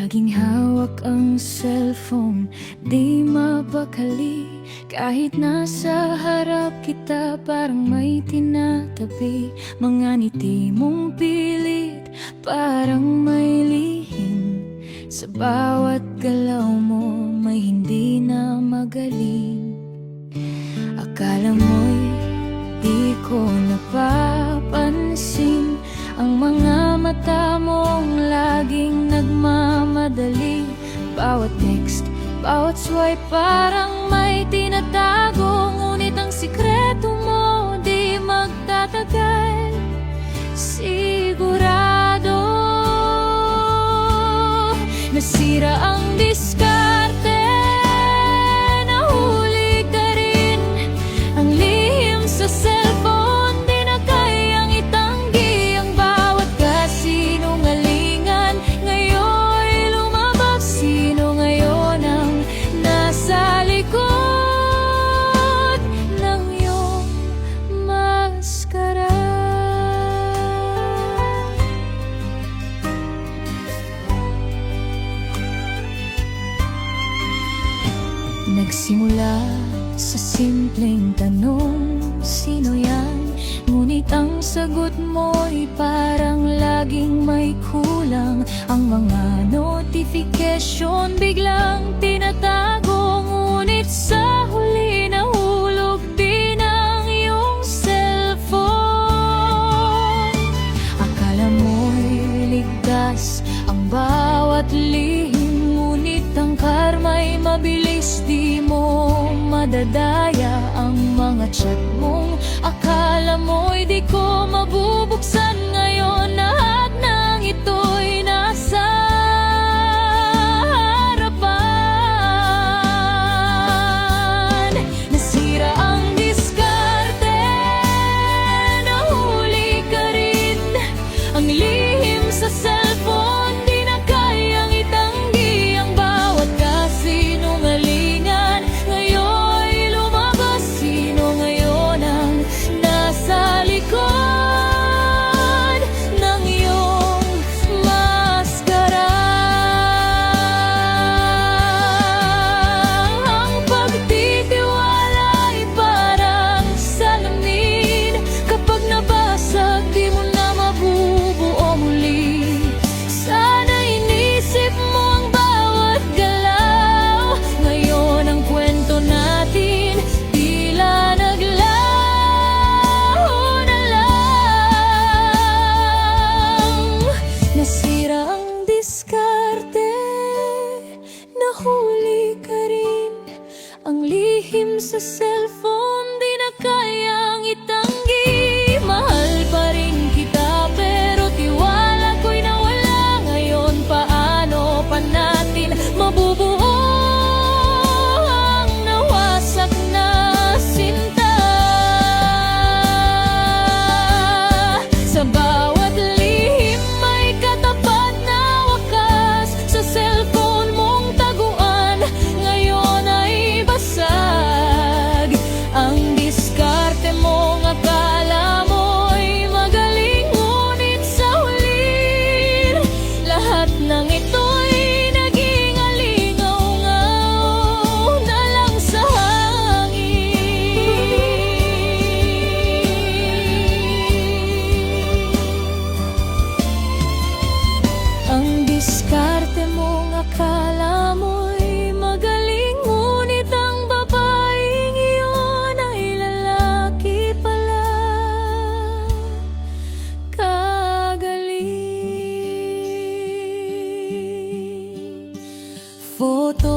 Laging hawak ang cellphone, di mapakali. Kahit nasa harap kita, parang may tinatabi. Mga ngiti mong pilit, parang may lihim. Sa bawat galaw mo, may hindi na magaling. Akala mo'y di ko napapansin ang mga mata mong laging nagmamadali. Bawat text, bawat swipe parang may tinatago. Ngunit ang sikreto mo di magtatagal. Sigurado nasira ang diskarte, nahuli ka rin. Ang lihim sa cellphone, di na kayang itanggi. Ang bawat kasinungalingan ngayon'y lumabas. Sino ngayon ang nasa likod ng iyong maskara? Nagsimula sa simpleng tanong, sino yan? Ngunit ang sagot mo'y parang laging may kulang. Ang mga notification biglang tinatago. Ngunit sa huli nahulog din ang iyong cellphone. Akala mo'y ligtas ang bawat lihim, ngunit ang karma'y mabilis. Di mo madadaya ang mga chat mong akala mo'y di ko mabubuksan. Ngayon lahat ng ito'y nasa harapan. Nasira ang diskarte, nahuli ka rin. Ang lihim sa cellphone, di na kayang itanggi. Ang bawat kasinungalingan ngayon'y lumabas. Sino ngayon ang nasa likod ng iyong maskara? Ang pagtitiwala'y parang salamin. Kapag nabasag, di mo na mabubuo muli. Sana inisip mo ang bawat galaw. Ngayon ang kwento natin tila naglaho na lang. Nasira ang diskarte, nahuli ka rin. Ang lihim sa cellphone, di na kayang itanggi. Mahal pa rin kita pero tiwala ko'y nawala. Ngayon paano pa natin mabubuo ang nawasak na sinta? Sa bawat lihim may katapat na wakas. Sa cellphone mong taguan, ngayon ay basag. Ang diskarte mong akala mo'y magaling, ngunit sa huli lahat ng ito'y naging alingaw-ngaw na lang sa hangin. Ang diskarte mong akala mo'y magaling, ngunit ang babaeng iyon ay lalaki pala. Kagaling. Photo